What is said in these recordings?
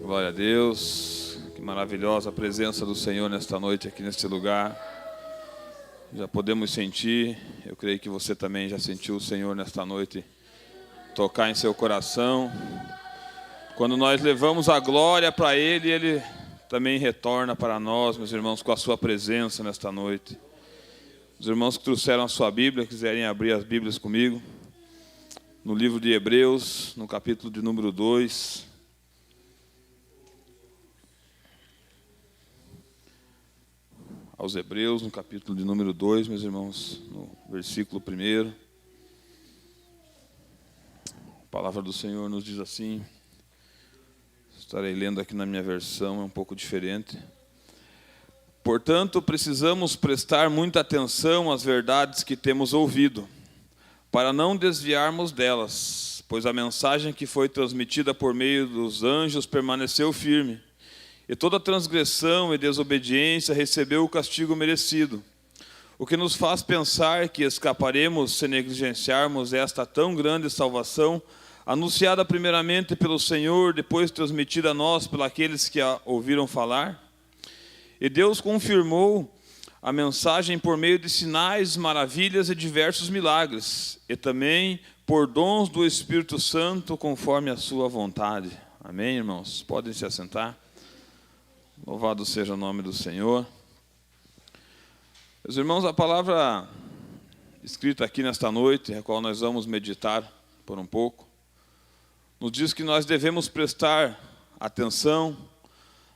Glória a Deus, que maravilhosa a presença do Senhor nesta noite aqui neste lugar. Já podemos sentir, eu creio que você também já sentiu o Senhor nesta noite tocar em seu coração. Quando nós levamos a glória para Ele, Ele também retorna para nós, meus irmãos, com a sua presença nesta noite. Os irmãos que trouxeram a sua Bíblia, quiserem abrir as Bíblias comigo, no livro de Hebreus, no capítulo de número 2. Aos Hebreus, no capítulo de número 2, meus irmãos, no versículo 1. A palavra do Senhor nos diz assim, estarei lendo aqui na minha versão, é um pouco diferente. Portanto, precisamos prestar muita atenção às verdades que temos ouvido, para não desviarmos delas, pois a mensagem que foi transmitida por meio dos anjos permaneceu firme. E toda transgressão e desobediência recebeu o castigo merecido, o que nos faz pensar que escaparemos se negligenciarmos esta tão grande salvação, anunciada primeiramente pelo Senhor, depois transmitida a nós por aqueles que a ouviram falar. E Deus confirmou a mensagem por meio de sinais, maravilhas e diversos milagres, e também por dons do Espírito Santo, conforme a sua vontade. Amém, irmãos? Podem se assentar. Louvado seja o nome do Senhor. Meus irmãos, a palavra escrita aqui nesta noite, a qual nós vamos meditar por um pouco, nos diz que nós devemos prestar atenção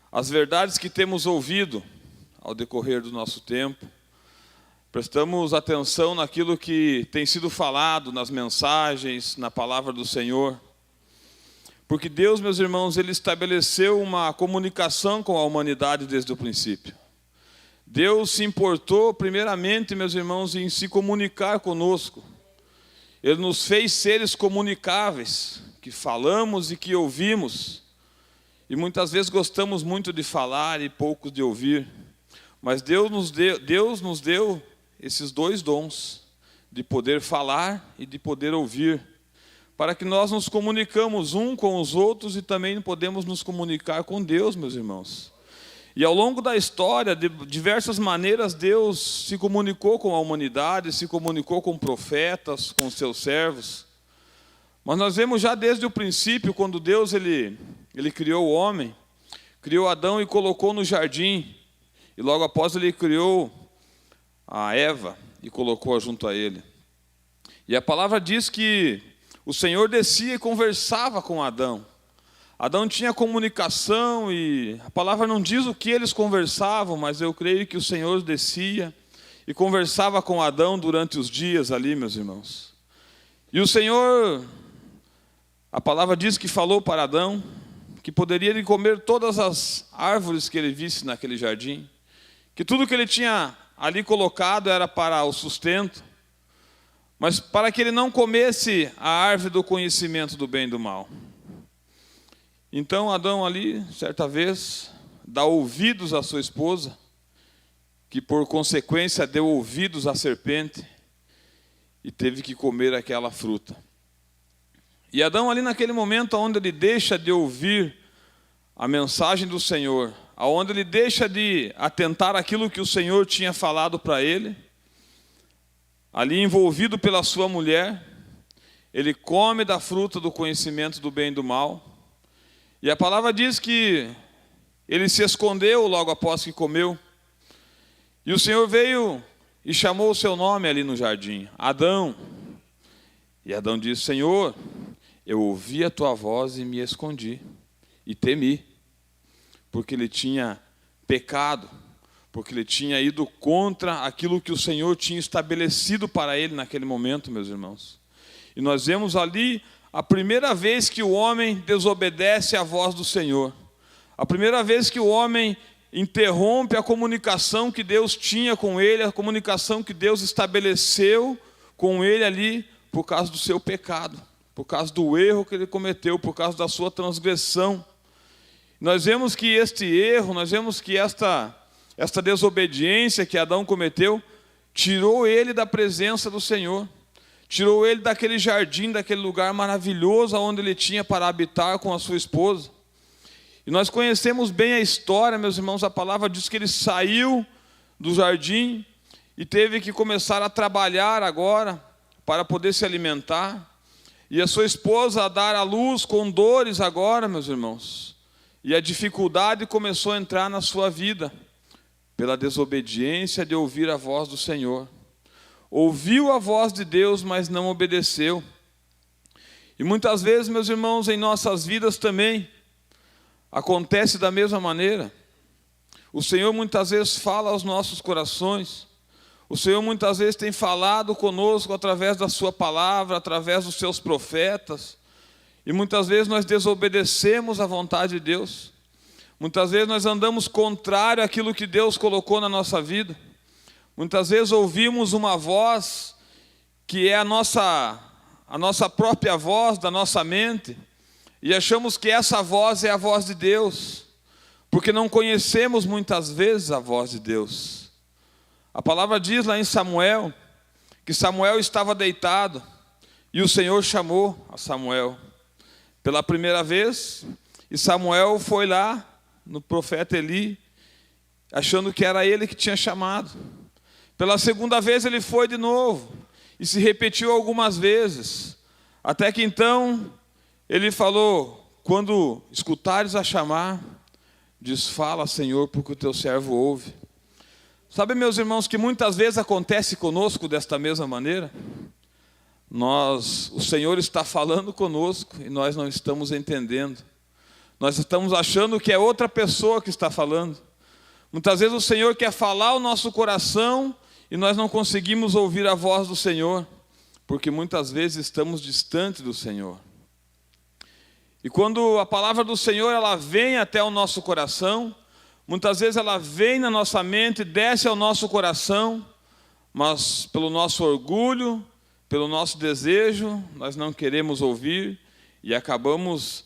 às verdades que temos ouvido ao decorrer do nosso tempo. Prestamos atenção naquilo que tem sido falado nas mensagens, na palavra do Senhor. Porque Deus, meus irmãos, Ele estabeleceu uma comunicação com a humanidade desde o princípio. Deus se importou, primeiramente, meus irmãos, em se comunicar conosco. Ele nos fez seres comunicáveis, que falamos e que ouvimos. E muitas vezes gostamos muito de falar e pouco de ouvir. Mas Deus nos deu esses dois dons, de poder falar e de poder ouvir, para que nós nos comunicamos um com os outros e também podemos nos comunicar com Deus, meus irmãos. E ao longo da história, de diversas maneiras, Deus se comunicou com a humanidade, se comunicou com profetas, com seus servos. Mas nós vemos já desde o princípio, quando Deus ele criou o homem, criou Adão e colocou no jardim, e logo após Ele criou a Eva e colocou-a junto a Ele. E a palavra diz que o Senhor descia e conversava com Adão. Adão tinha comunicação e a palavra não diz o que eles conversavam, mas eu creio que o Senhor descia e conversava com Adão durante os dias ali, meus irmãos. E o Senhor, a palavra diz que falou para Adão que poderia ele comer todas as árvores que ele visse naquele jardim, que tudo que ele tinha ali colocado era para o sustento, mas para que ele não comesse a árvore do conhecimento do bem e do mal. Então Adão ali, certa vez, dá ouvidos à sua esposa, que por consequência deu ouvidos à serpente, e teve que comer aquela fruta. E Adão ali naquele momento onde ele deixa de ouvir a mensagem do Senhor, onde ele deixa de atentar àquilo que o Senhor tinha falado para ele, ali envolvido pela sua mulher, ele come da fruta do conhecimento do bem e do mal. E a palavra diz que ele se escondeu logo após que comeu. E o Senhor veio e chamou o seu nome ali no jardim, Adão. E Adão disse: Senhor, eu ouvi a tua voz e me escondi, e temi, porque ele tinha pecado, porque ele tinha ido contra aquilo que o Senhor tinha estabelecido para ele naquele momento, meus irmãos. E nós vemos ali a primeira vez que o homem desobedece à voz do Senhor. A primeira vez que o homem interrompe a comunicação que Deus tinha com ele, a comunicação que Deus estabeleceu com ele ali, por causa do seu pecado, por causa do erro que ele cometeu, por causa da sua transgressão. Nós vemos que este erro, nós vemos que esta desobediência que Adão cometeu, tirou ele da presença do Senhor, tirou ele daquele jardim, daquele lugar maravilhoso onde ele tinha para habitar com a sua esposa. E nós conhecemos bem a história, meus irmãos. A palavra diz que ele saiu do jardim e teve que começar a trabalhar agora para poder se alimentar. E a sua esposa a dar à luz com dores agora, meus irmãos. E a dificuldade começou a entrar na sua vida pela desobediência de ouvir a voz do Senhor. Ouviu a voz de Deus, mas não obedeceu. E muitas vezes, meus irmãos, em nossas vidas também acontece da mesma maneira. O Senhor muitas vezes fala aos nossos corações. O Senhor muitas vezes tem falado conosco através da sua palavra, através dos seus profetas. E muitas vezes nós desobedecemos à vontade de Deus. Muitas vezes nós andamos contrário àquilo que Deus colocou na nossa vida. Muitas vezes ouvimos uma voz que é a nossa própria voz da nossa mente e achamos que essa voz é a voz de Deus, porque não conhecemos muitas vezes a voz de Deus. A palavra diz lá em Samuel que Samuel estava deitado e o Senhor chamou a Samuel pela primeira vez, e Samuel foi lá no profeta Eli, achando que era ele que tinha chamado. Pela segunda vez ele foi de novo, e se repetiu algumas vezes, até que então ele falou: quando escutares a chamar, diz: fala, Senhor, porque o teu servo ouve. Sabe, meus irmãos, que muitas vezes acontece conosco desta mesma maneira. O Senhor está falando conosco e nós não estamos entendendo. Nós estamos achando que é outra pessoa que está falando. Muitas vezes o Senhor quer falar ao nosso coração e nós não conseguimos ouvir a voz do Senhor, porque muitas vezes estamos distantes do Senhor. E quando a palavra do Senhor ela vem até o nosso coração, muitas vezes ela vem na nossa mente, desce ao nosso coração, mas pelo nosso orgulho, pelo nosso desejo, nós não queremos ouvir e acabamos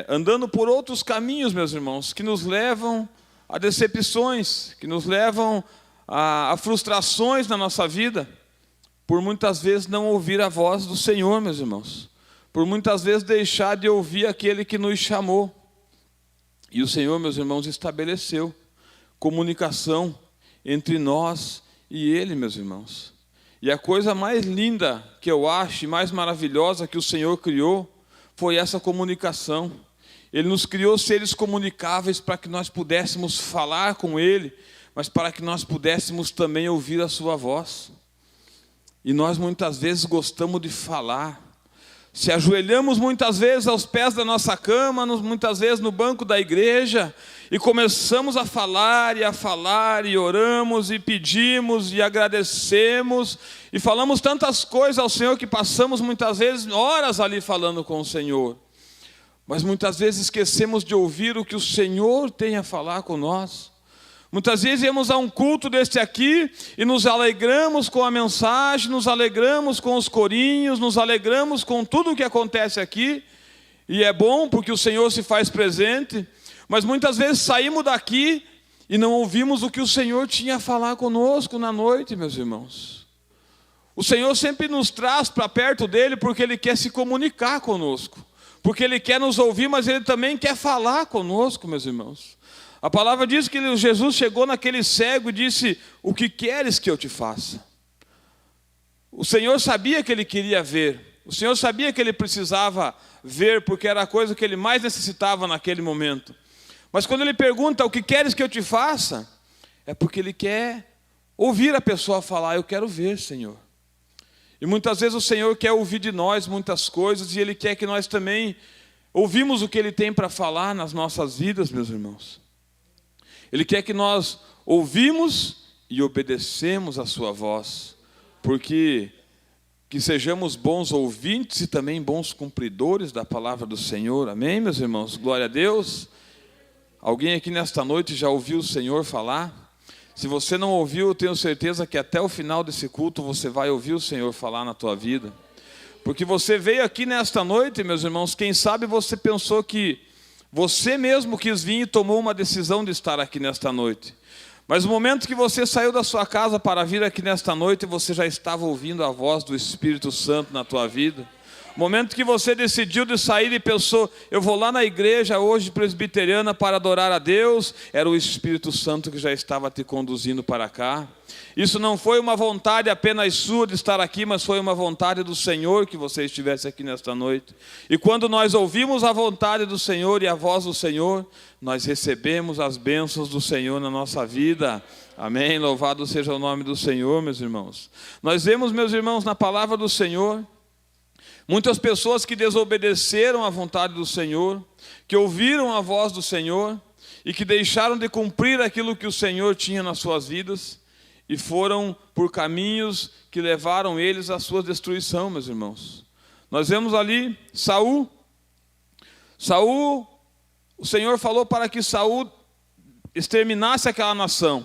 andando por outros caminhos, meus irmãos, que nos levam a decepções, que nos levam a frustrações na nossa vida, por muitas vezes não ouvir a voz do Senhor, meus irmãos, por muitas vezes deixar de ouvir aquele que nos chamou. E o Senhor, meus irmãos, estabeleceu comunicação entre nós e Ele, meus irmãos. E a coisa mais linda que eu acho, e mais maravilhosa que o Senhor criou, foi essa comunicação. Ele nos criou seres comunicáveis para que nós pudéssemos falar com Ele, mas para que nós pudéssemos também ouvir a sua voz. E nós muitas vezes gostamos de falar. Se ajoelhamos muitas vezes aos pés da nossa cama, muitas vezes no banco da igreja, e começamos a falar, e oramos, e pedimos, e agradecemos, e falamos tantas coisas ao Senhor que passamos muitas vezes horas ali falando com o Senhor. Mas muitas vezes esquecemos de ouvir o que o Senhor tem a falar com nós. Muitas vezes íamos a um culto deste aqui e nos alegramos com a mensagem, nos alegramos com os corinhos, nos alegramos com tudo o que acontece aqui. E é bom porque o Senhor se faz presente, mas muitas vezes saímos daqui e não ouvimos o que o Senhor tinha a falar conosco na noite, meus irmãos. O Senhor sempre nos traz para perto dEle porque Ele quer se comunicar conosco, porque Ele quer nos ouvir, mas Ele também quer falar conosco, meus irmãos. A palavra diz que Jesus chegou naquele cego e disse: o que queres que eu te faça? O Senhor sabia que ele queria ver. O Senhor sabia que ele precisava ver, porque era a coisa que ele mais necessitava naquele momento. Mas quando ele pergunta: o que queres que eu te faça? É porque ele quer ouvir a pessoa falar: eu quero ver, Senhor. E muitas vezes o Senhor quer ouvir de nós muitas coisas, e Ele quer que nós também ouvimos o que Ele tem para falar nas nossas vidas, meus irmãos. Ele quer que nós ouvimos e obedecemos a sua voz, porque que sejamos bons ouvintes e também bons cumpridores da palavra do Senhor. Amém, meus irmãos? Glória a Deus. Alguém aqui nesta noite já ouviu o Senhor falar? Se você não ouviu, eu tenho certeza que até o final desse culto você vai ouvir o Senhor falar na tua vida. Porque você veio aqui nesta noite, meus irmãos, quem sabe você pensou que você mesmo quis vir e tomou uma decisão de estar aqui nesta noite. Mas no momento que você saiu da sua casa para vir aqui nesta noite, você já estava ouvindo a voz do Espírito Santo na tua vida. O momento que você decidiu de sair e pensou, eu vou lá na igreja hoje presbiteriana para adorar a Deus, era o Espírito Santo que já estava te conduzindo para cá. Isso não foi uma vontade apenas sua de estar aqui, mas foi uma vontade do Senhor que você estivesse aqui nesta noite. E quando nós ouvimos a vontade do Senhor e a voz do Senhor, nós recebemos as bênçãos do Senhor na nossa vida. Amém? Louvado seja o nome do Senhor, meus irmãos. Nós vemos, meus irmãos, na palavra do Senhor, muitas pessoas que desobedeceram à vontade do Senhor, que ouviram a voz do Senhor e que deixaram de cumprir aquilo que o Senhor tinha nas suas vidas e foram por caminhos que levaram eles à sua destruição, meus irmãos. Nós vemos ali Saul. O Senhor falou para que Saul exterminasse aquela nação,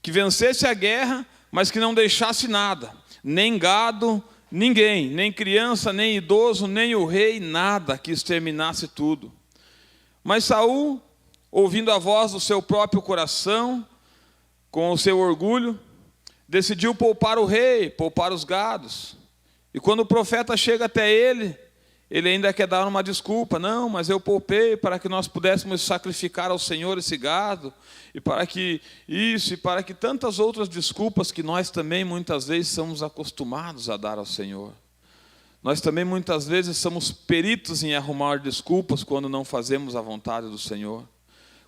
que vencesse a guerra, mas que não deixasse nada, nem gado, ninguém, nem criança, nem idoso, nem o rei, nada, que exterminasse tudo. Mas Saul, ouvindo a voz do seu próprio coração, com o seu orgulho, decidiu poupar o rei, poupar os gados. E quando o profeta chega até ele ainda quer dar uma desculpa. Não, mas eu poupei para que nós pudéssemos sacrificar ao Senhor esse gado, e para que isso, e para que tantas outras desculpas que nós também muitas vezes somos acostumados a dar ao Senhor. Nós também muitas vezes somos peritos em arrumar desculpas quando não fazemos a vontade do Senhor.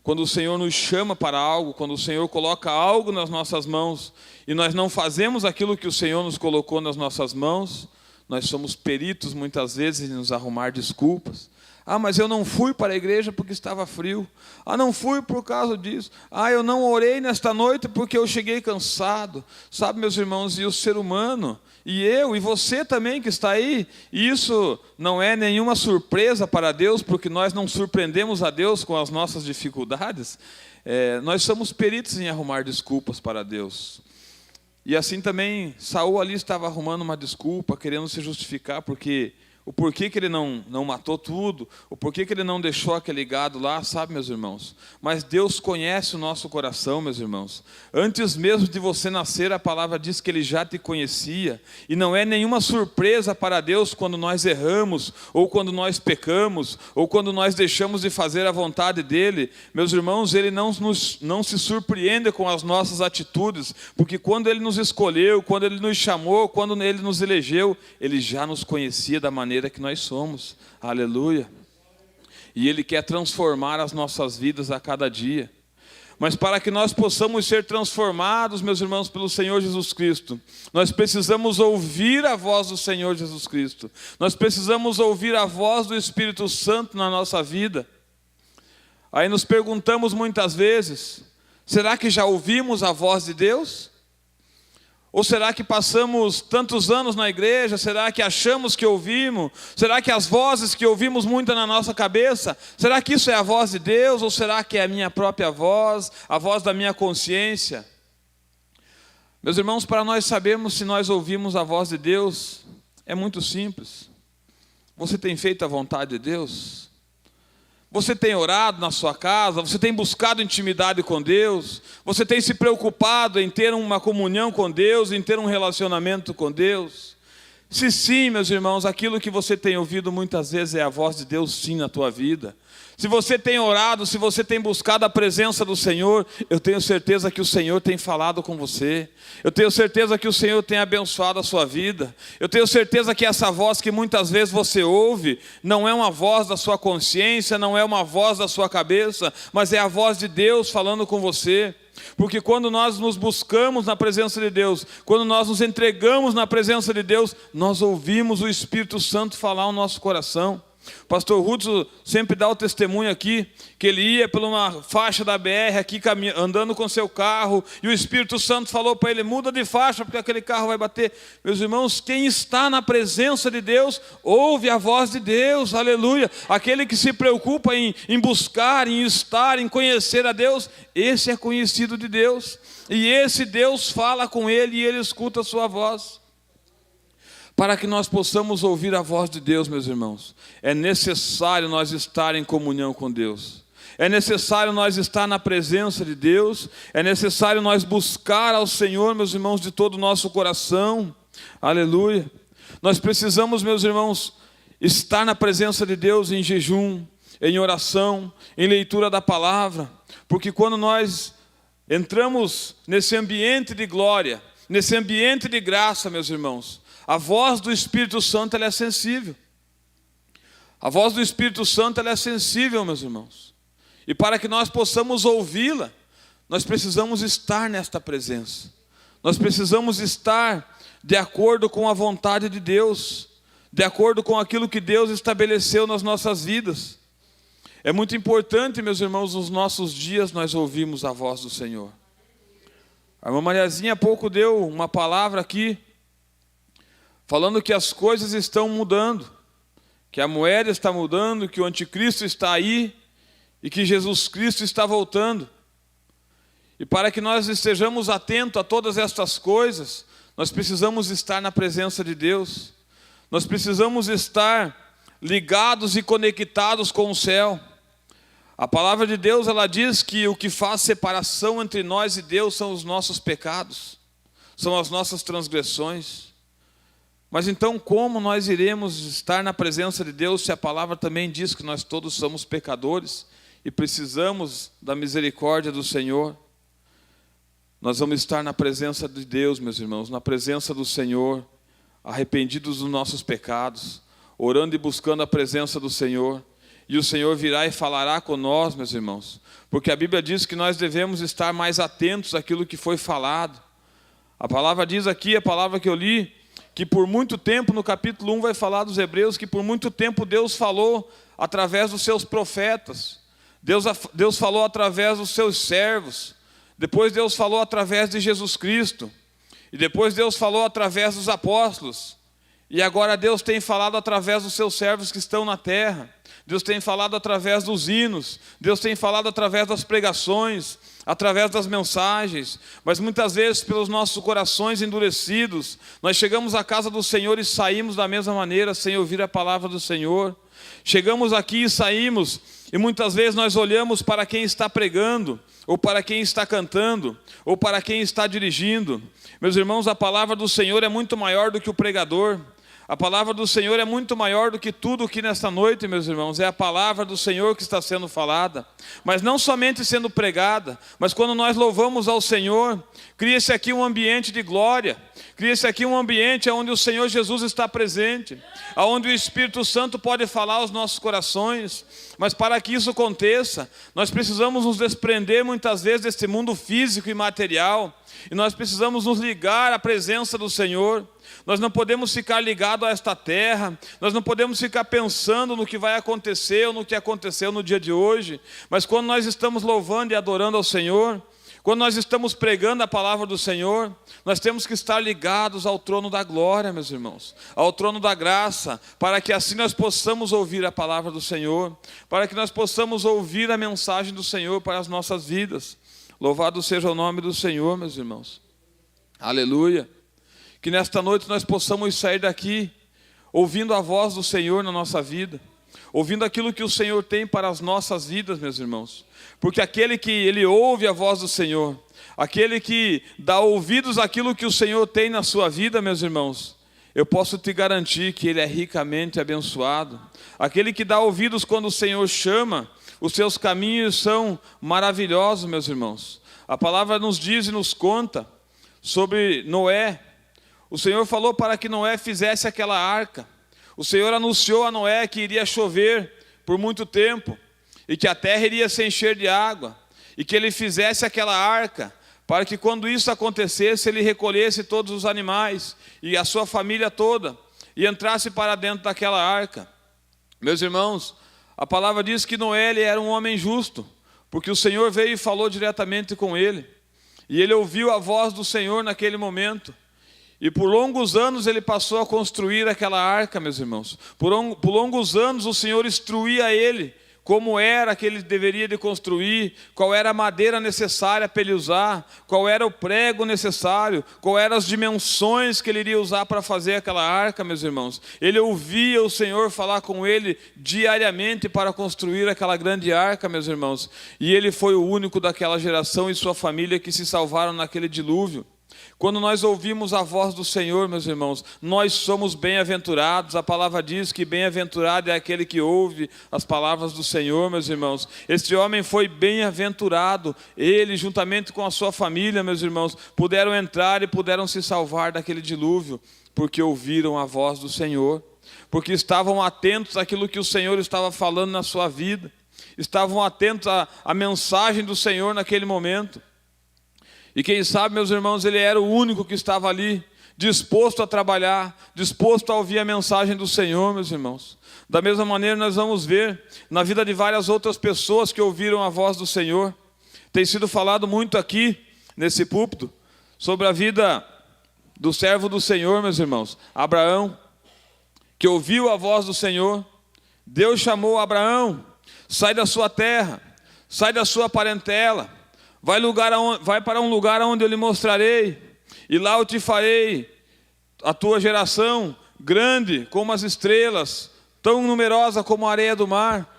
Quando o Senhor nos chama para algo, quando o Senhor coloca algo nas nossas mãos, e nós não fazemos aquilo que o Senhor nos colocou nas nossas mãos, nós somos peritos muitas vezes em nos arrumar desculpas. Ah, mas eu não fui para a igreja porque estava frio. Ah, não fui por causa disso. Ah, eu não orei nesta noite porque eu cheguei cansado. Sabe, meus irmãos, e o ser humano, e eu, e você também que está aí, isso não é nenhuma surpresa para Deus, porque nós não surpreendemos a Deus com as nossas dificuldades. Nós somos peritos em arrumar desculpas para Deus. E assim também, Saul ali estava arrumando uma desculpa, querendo se justificar, o porquê que ele não matou tudo, o porquê que ele não deixou aquele gado lá, sabe, meus irmãos? Mas Deus conhece o nosso coração, meus irmãos. Antes mesmo de você nascer, a palavra diz que Ele já te conhecia. E não é nenhuma surpresa para Deus quando nós erramos, ou quando nós pecamos, ou quando nós deixamos de fazer a vontade dEle. Meus irmãos, Ele não se surpreende com as nossas atitudes, porque quando Ele nos escolheu, quando Ele nos chamou, quando Ele nos elegeu, Ele já nos conhecia da maneira que nós somos. Aleluia. E Ele quer transformar as nossas vidas a cada dia. Mas para que nós possamos ser transformados, meus irmãos, pelo Senhor Jesus Cristo, nós precisamos ouvir a voz do Senhor Jesus Cristo. Nós precisamos ouvir a voz do Espírito Santo na nossa vida. Aí nos perguntamos muitas vezes, será que já ouvimos a voz de Deus? Ou será que passamos tantos anos na igreja? Será que achamos que ouvimos? Será que as vozes que ouvimos muito na nossa cabeça, será que isso é a voz de Deus? Ou será que é a minha própria voz, a voz da minha consciência? Meus irmãos, para nós sabermos se nós ouvimos a voz de Deus, é muito simples. Você tem feito a vontade de Deus? Você tem orado na sua casa? Você tem buscado intimidade com Deus? Você tem se preocupado em ter uma comunhão com Deus, em ter um relacionamento com Deus? Se sim, meus irmãos, aquilo que você tem ouvido muitas vezes é a voz de Deus, sim, na tua vida. Se você tem orado, se você tem buscado a presença do Senhor, eu tenho certeza que o Senhor tem falado com você. Eu tenho certeza que o Senhor tem abençoado a sua vida. Eu tenho certeza que essa voz que muitas vezes você ouve, não é uma voz da sua consciência, não é uma voz da sua cabeça, mas é a voz de Deus falando com você. Porque quando nós nos buscamos na presença de Deus, quando nós nos entregamos na presença de Deus, nós ouvimos o Espírito Santo falar ao nosso coração. Pastor Hudson sempre dá o testemunho aqui, que ele ia por uma faixa da BR aqui, andando com seu carro, e o Espírito Santo falou para ele, muda de faixa, porque aquele carro vai bater. Meus irmãos, quem está na presença de Deus, ouve a voz de Deus, aleluia. Aquele que se preocupa em buscar, em estar, em conhecer a Deus, esse é conhecido de Deus, e esse Deus fala com ele, e ele escuta a sua voz. Para que nós possamos ouvir a voz de Deus, meus irmãos, é necessário nós estar em comunhão com Deus. É necessário nós estar na presença de Deus. É necessário nós buscar ao Senhor, meus irmãos, de todo o nosso coração. Aleluia. Nós precisamos, meus irmãos, estar na presença de Deus em jejum, em oração, em leitura da palavra, porque quando nós entramos nesse ambiente de glória, nesse ambiente de graça, meus irmãos, a voz do Espírito Santo ela é sensível. A voz do Espírito Santo ela é sensível, meus irmãos. E para que nós possamos ouvi-la, nós precisamos estar nesta presença. Nós precisamos estar de acordo com a vontade de Deus, de acordo com aquilo que Deus estabeleceu nas nossas vidas. É muito importante, meus irmãos, nos nossos dias nós ouvimos a voz do Senhor. A irmã Mariazinha há pouco deu uma palavra aqui, falando que as coisas estão mudando, que a moeda está mudando, que o anticristo está aí e que Jesus Cristo está voltando. E para que nós estejamos atentos a todas estas coisas, nós precisamos estar na presença de Deus. Nós precisamos estar ligados e conectados com o céu. A palavra de Deus, ela diz que o que faz separação entre nós e Deus são os nossos pecados, são as nossas transgressões. Mas então como nós iremos estar na presença de Deus se a palavra também diz que nós todos somos pecadores e precisamos da misericórdia do Senhor? Nós vamos estar na presença de Deus, meus irmãos, na presença do Senhor, arrependidos dos nossos pecados, orando e buscando a presença do Senhor. E o Senhor virá e falará com nós, meus irmãos, porque a Bíblia diz que nós devemos estar mais atentos àquilo que foi falado. A palavra diz aqui, a palavra que eu li, que por muito tempo, no capítulo 1 vai falar dos Hebreus, que por muito tempo Deus falou através dos seus profetas, Deus falou através dos seus servos, depois Deus falou através de Jesus Cristo, e depois Deus falou através dos apóstolos, e agora Deus tem falado através dos seus servos que estão na terra. Deus tem falado através dos hinos, Deus tem falado através das pregações, através das mensagens, mas muitas vezes pelos nossos corações endurecidos, nós chegamos à casa do Senhor e saímos da mesma maneira, sem ouvir a palavra do Senhor. Chegamos aqui e saímos, e muitas vezes nós olhamos para quem está pregando, ou para quem está cantando, ou para quem está dirigindo. Meus irmãos, a palavra do Senhor é muito maior do que o pregador. A palavra do Senhor é muito maior do que tudo que nesta noite, meus irmãos, é a palavra do Senhor que está sendo falada, mas não somente sendo pregada, mas quando nós louvamos ao Senhor, cria-se aqui um ambiente de glória, cria-se aqui um ambiente onde o Senhor Jesus está presente, onde o Espírito Santo pode falar aos nossos corações. Mas para que isso aconteça, nós precisamos nos desprender muitas vezes deste mundo físico e material, e nós precisamos nos ligar à presença do Senhor. Nós não podemos ficar ligados a esta terra, nós não podemos ficar pensando no que vai acontecer ou no que aconteceu no dia de hoje, mas quando nós estamos louvando e adorando ao Senhor, quando nós estamos pregando a palavra do Senhor, nós temos que estar ligados ao trono da glória, meus irmãos, ao trono da graça, para que assim nós possamos ouvir a palavra do Senhor, para que nós possamos ouvir a mensagem do Senhor para as nossas vidas. Louvado seja o nome do Senhor, meus irmãos. Aleluia. Que nesta noite nós possamos sair daqui ouvindo a voz do Senhor na nossa vida, ouvindo aquilo que o Senhor tem para as nossas vidas, meus irmãos. Porque aquele que ele ouve a voz do Senhor, aquele que dá ouvidos àquilo que o Senhor tem na sua vida, meus irmãos, eu posso te garantir que ele é ricamente abençoado. Aquele que dá ouvidos quando o Senhor chama, os seus caminhos são maravilhosos, meus irmãos. A palavra nos diz e nos conta sobre Noé. O Senhor falou para que Noé fizesse aquela arca. O Senhor anunciou a Noé que iria chover por muito tempo, e que a terra iria se encher de água, e que ele fizesse aquela arca, para que quando isso acontecesse, ele recolhesse todos os animais, e a sua família toda, e entrasse para dentro daquela arca. Meus irmãos, a palavra diz que Noé ele era um homem justo, porque o Senhor veio e falou diretamente com ele, e ele ouviu a voz do Senhor naquele momento. E por longos anos ele passou a construir aquela arca, meus irmãos. Por longos anos o Senhor instruía ele como era que ele deveria de construir, qual era a madeira necessária para ele usar, qual era o prego necessário, qual eram as dimensões que ele iria usar para fazer aquela arca, meus irmãos. Ele ouvia o Senhor falar com ele diariamente para construir aquela grande arca, meus irmãos. E ele foi o único daquela geração e sua família que se salvaram naquele dilúvio. Quando nós ouvimos a voz do Senhor, meus irmãos, nós somos bem-aventurados. A palavra diz que bem-aventurado é aquele que ouve as palavras do Senhor, meus irmãos. Este homem foi bem-aventurado. Ele, juntamente com a sua família, meus irmãos, puderam entrar e puderam se salvar daquele dilúvio, porque ouviram a voz do Senhor, porque estavam atentos àquilo que o Senhor estava falando na sua vida, estavam atentos à mensagem do Senhor naquele momento. E quem sabe, meus irmãos, ele era o único que estava ali, disposto a trabalhar, disposto a ouvir a mensagem do Senhor, meus irmãos. Da mesma maneira, nós vamos ver na vida de várias outras pessoas que ouviram a voz do Senhor. Tem sido falado muito aqui, nesse púlpito, sobre a vida do servo do Senhor, meus irmãos, Abraão, que ouviu a voz do Senhor. Deus chamou Abraão: sai da sua terra, sai da sua parentela, vai para um lugar onde eu lhe mostrarei, e lá eu te farei a tua geração grande como as estrelas, tão numerosa como a areia do mar.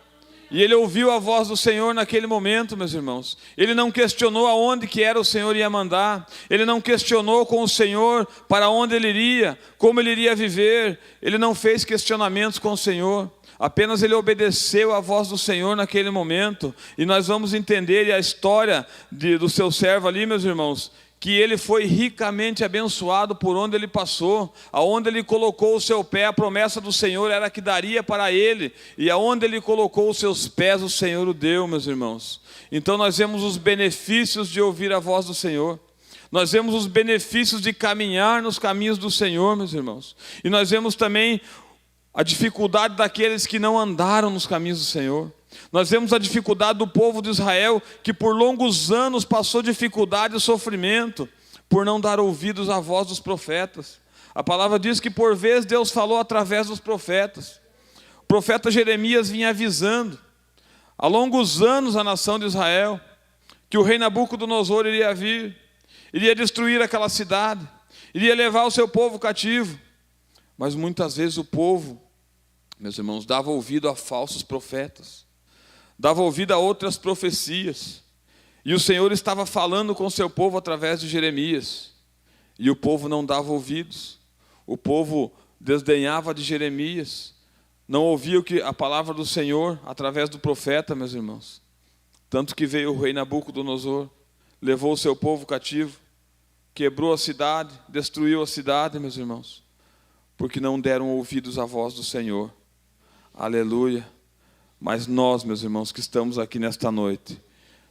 E ele ouviu a voz do Senhor naquele momento, meus irmãos. Ele não questionou aonde que era o Senhor ia mandar. Ele não questionou com o Senhor para onde ele iria, como ele iria viver. Ele não fez questionamentos com o Senhor. Apenas ele obedeceu à voz do Senhor naquele momento. E nós vamos entender a história do seu servo ali, meus irmãos, que ele foi ricamente abençoado por onde ele passou. Aonde ele colocou o seu pé, a promessa do Senhor era que daria para ele. E aonde ele colocou os seus pés, o Senhor o deu, meus irmãos. Então nós vemos os benefícios de ouvir a voz do Senhor. Nós vemos os benefícios de caminhar nos caminhos do Senhor, meus irmãos. E nós vemos também a dificuldade daqueles que não andaram nos caminhos do Senhor. Nós vemos a dificuldade do povo de Israel, que por longos anos passou dificuldade e sofrimento, por não dar ouvidos à voz dos profetas. A palavra diz que por vezes Deus falou através dos profetas. O profeta Jeremias vinha avisando, há longos anos, a nação de Israel, que o rei Nabucodonosor iria vir, iria destruir aquela cidade, iria levar o seu povo cativo. Mas muitas vezes o povo, meus irmãos, dava ouvido a falsos profetas, dava ouvido a outras profecias, e o Senhor estava falando com o seu povo através de Jeremias, e o povo não dava ouvidos. O povo desdenhava de Jeremias, não ouvia a palavra do Senhor através do profeta, meus irmãos. Tanto que veio o rei Nabucodonosor, levou o seu povo cativo, quebrou a cidade, destruiu a cidade, meus irmãos, porque não deram ouvidos à voz do Senhor. Aleluia. Mas nós, meus irmãos, que estamos aqui nesta noite,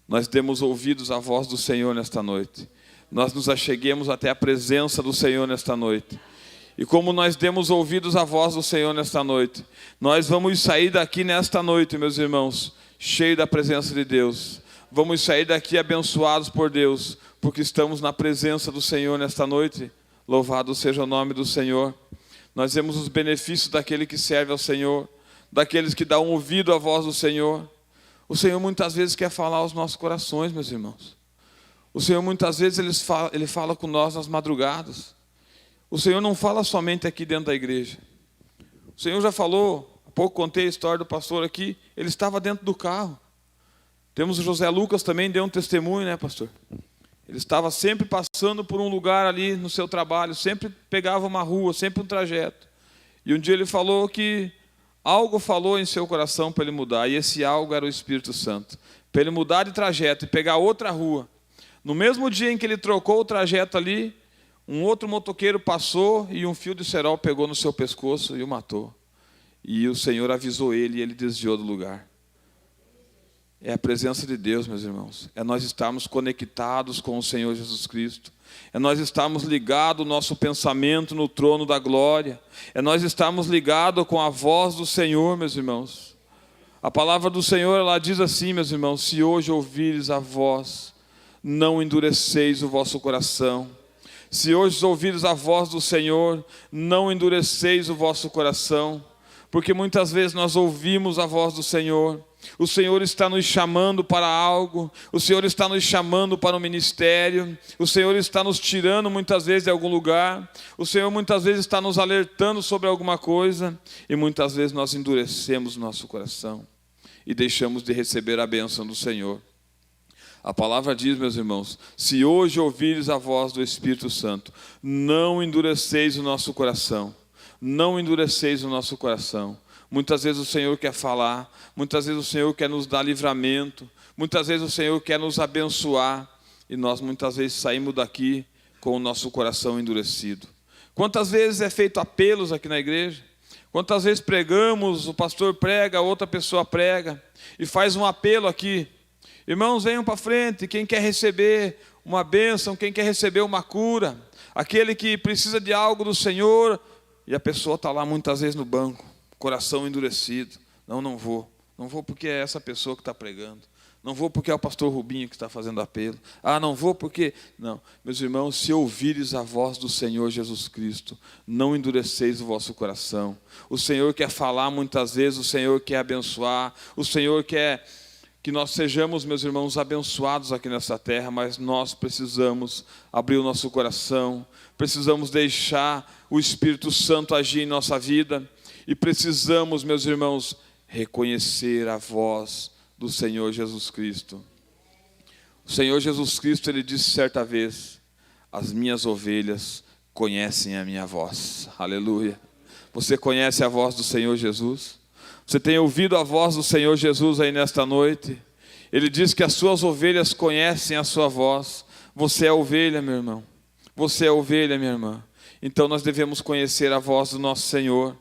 nós demos ouvidos à voz do Senhor nesta noite. Nós nos acheguemos até a presença do Senhor nesta noite. E como nós demos ouvidos à voz do Senhor nesta noite, nós vamos sair daqui nesta noite, meus irmãos, cheios da presença de Deus. Vamos sair daqui abençoados por Deus, porque estamos na presença do Senhor nesta noite. Louvado seja o nome do Senhor. Nós vemos os benefícios daquele que serve ao Senhor, daqueles que dão ouvido à voz do Senhor. O Senhor muitas vezes quer falar aos nossos corações, meus irmãos. O Senhor muitas vezes Ele fala com nós nas madrugadas. O Senhor não fala somente aqui dentro da igreja. O Senhor já falou, há pouco contei a história do pastor aqui, ele estava dentro do carro. Temos o José Lucas também, deu um testemunho, né, pastor? Ele estava sempre passando por um lugar ali no seu trabalho, sempre pegava uma rua, sempre um trajeto. E um dia ele falou que algo falou em seu coração para ele mudar, e esse algo era o Espírito Santo. Para ele mudar de trajeto e pegar outra rua. No mesmo dia em que ele trocou o trajeto ali, um outro motoqueiro passou e um fio de cerol pegou no seu pescoço e o matou. E o Senhor avisou ele e ele desviou do lugar. É a presença de Deus, meus irmãos. É nós estarmos conectados com o Senhor Jesus Cristo. É nós estarmos ligados o nosso pensamento no trono da glória. É nós estarmos ligados com a voz do Senhor, meus irmãos. A palavra do Senhor, ela diz assim, meus irmãos: se hoje ouvires a voz, não endureceis o vosso coração. Se hoje ouvires a voz do Senhor, não endureceis o vosso coração. Porque muitas vezes nós ouvimos a voz do Senhor. O Senhor está nos chamando para algo, o Senhor está nos chamando para um ministério, o Senhor está nos tirando muitas vezes de algum lugar, o Senhor muitas vezes está nos alertando sobre alguma coisa, e muitas vezes nós endurecemos nosso coração e deixamos de receber a bênção do Senhor. A palavra diz, meus irmãos, se hoje ouvires a voz do Espírito Santo, não endureceis o nosso coração. Não endureceis o nosso coração. Muitas vezes o Senhor quer falar, muitas vezes o Senhor quer nos dar livramento, muitas vezes o Senhor quer nos abençoar, e nós muitas vezes saímos daqui com o nosso coração endurecido. Quantas vezes é feito apelos aqui na igreja? Quantas vezes pregamos, o pastor prega, outra pessoa prega, e faz um apelo aqui. Irmãos, venham para frente, quem quer receber uma bênção, quem quer receber uma cura, aquele que precisa de algo do Senhor, e a pessoa está lá muitas vezes no banco, coração endurecido. Não vou. Não vou porque é essa pessoa que está pregando. Não vou porque é o pastor Rubinho que está fazendo apelo. Não vou porque... Não, meus irmãos, se ouvires a voz do Senhor Jesus Cristo, não endureceis o vosso coração. O Senhor quer falar muitas vezes, o Senhor quer abençoar, o Senhor quer que nós sejamos, meus irmãos, abençoados aqui nessa terra, mas nós precisamos abrir o nosso coração, precisamos deixar o Espírito Santo agir em nossa vida, e precisamos, meus irmãos, reconhecer a voz do Senhor Jesus Cristo. O Senhor Jesus Cristo, Ele disse certa vez: as minhas ovelhas conhecem a minha voz. Aleluia. Você conhece a voz do Senhor Jesus? Você tem ouvido a voz do Senhor Jesus aí nesta noite? Ele diz que as suas ovelhas conhecem a sua voz. Você é ovelha, meu irmão. Você é ovelha, minha irmã. Então nós devemos conhecer a voz do nosso Senhor,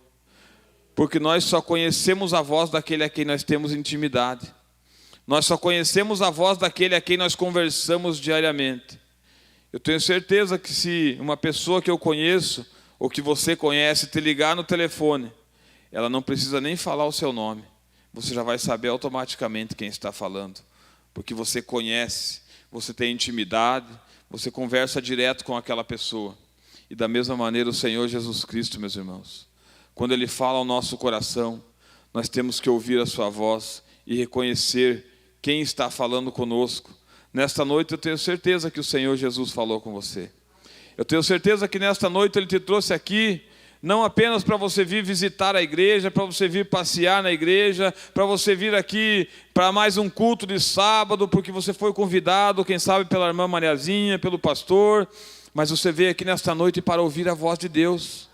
porque nós só conhecemos a voz daquele a quem nós temos intimidade. Nós só conhecemos a voz daquele a quem nós conversamos diariamente. Eu tenho certeza que se uma pessoa que eu conheço, ou que você conhece, te ligar no telefone, ela não precisa nem falar o seu nome. Você já vai saber automaticamente quem está falando. Porque você conhece, você tem intimidade, você conversa direto com aquela pessoa. E da mesma maneira o Senhor Jesus Cristo, meus irmãos, quando Ele fala ao nosso coração, nós temos que ouvir a sua voz e reconhecer quem está falando conosco. Nesta noite eu tenho certeza que o Senhor Jesus falou com você. Eu tenho certeza que nesta noite Ele te trouxe aqui, não apenas para você vir visitar a igreja, para você vir passear na igreja, para você vir aqui para mais um culto de sábado, porque você foi convidado, quem sabe pela irmã Mariazinha, pelo pastor, mas você veio aqui nesta noite para ouvir a voz de Deus.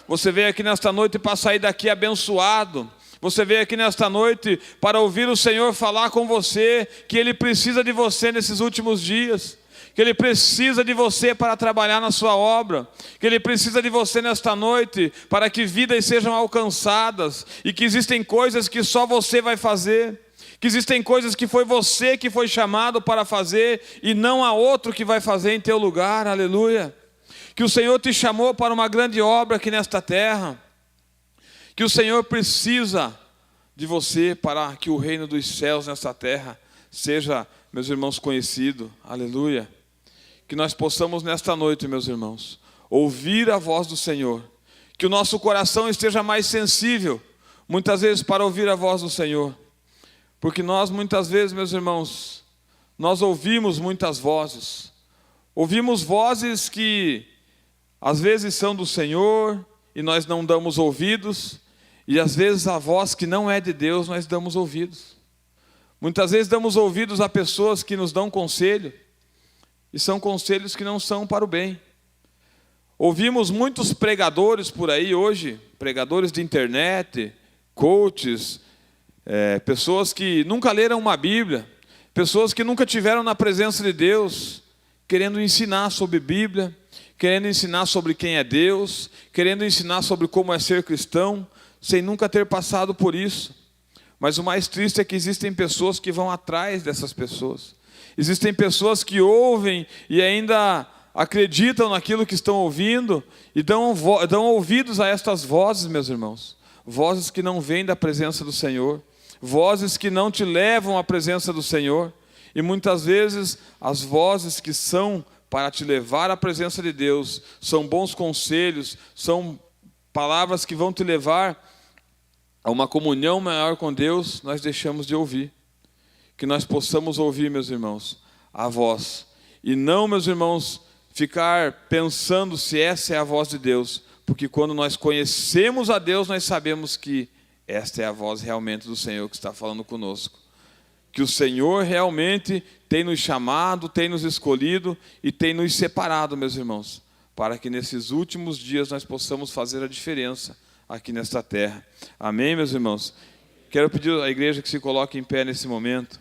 Você veio aqui nesta noite para sair daqui abençoado. Você veio aqui nesta noite para ouvir o Senhor falar com você, que Ele precisa de você nesses últimos dias, que Ele precisa de você para trabalhar na sua obra, que Ele precisa de você nesta noite para que vidas sejam alcançadas, e que existem coisas que só você vai fazer, que existem coisas que foi você que foi chamado para fazer, e não há outro que vai fazer em teu lugar. Aleluia. Que o Senhor te chamou para uma grande obra aqui nesta terra, que o Senhor precisa de você para que o reino dos céus nesta terra seja, meus irmãos, conhecido. Aleluia. Que nós possamos nesta noite, meus irmãos, ouvir a voz do Senhor, que o nosso coração esteja mais sensível, muitas vezes, para ouvir a voz do Senhor, porque nós muitas vezes, meus irmãos, nós ouvimos muitas vozes, ouvimos vozes que às vezes são do Senhor e nós não damos ouvidos, e às vezes a voz que não é de Deus nós damos ouvidos. Muitas vezes damos ouvidos a pessoas que nos dão conselho, e são conselhos que não são para o bem. Ouvimos muitos pregadores por aí hoje, pregadores de internet, coaches, pessoas que nunca leram uma Bíblia, pessoas que nunca tiveram na presença de Deus, querendo ensinar sobre Bíblia, querendo ensinar sobre quem é Deus, querendo ensinar sobre como é ser cristão, sem nunca ter passado por isso. Mas o mais triste é que existem pessoas que vão atrás dessas pessoas. Existem pessoas que ouvem e ainda acreditam naquilo que estão ouvindo e dão ouvidos a estas vozes, meus irmãos. Vozes que não vêm da presença do Senhor, vozes que não te levam à presença do Senhor. E muitas vezes as vozes que são para te levar à presença de Deus são bons conselhos, são palavras que vão te levar a uma comunhão maior com Deus, nós deixamos de ouvir. Que nós possamos ouvir, meus irmãos, a voz. E não, meus irmãos, ficar pensando se essa é a voz de Deus. Porque quando nós conhecemos a Deus, nós sabemos que esta é a voz realmente do Senhor que está falando conosco. que o Senhor realmente tem nos chamado, tem nos escolhido e tem nos separado, meus irmãos, para que nesses últimos dias nós possamos fazer a diferença aqui nesta terra. Amém, meus irmãos? Quero pedir à igreja que se coloque em pé nesse momento.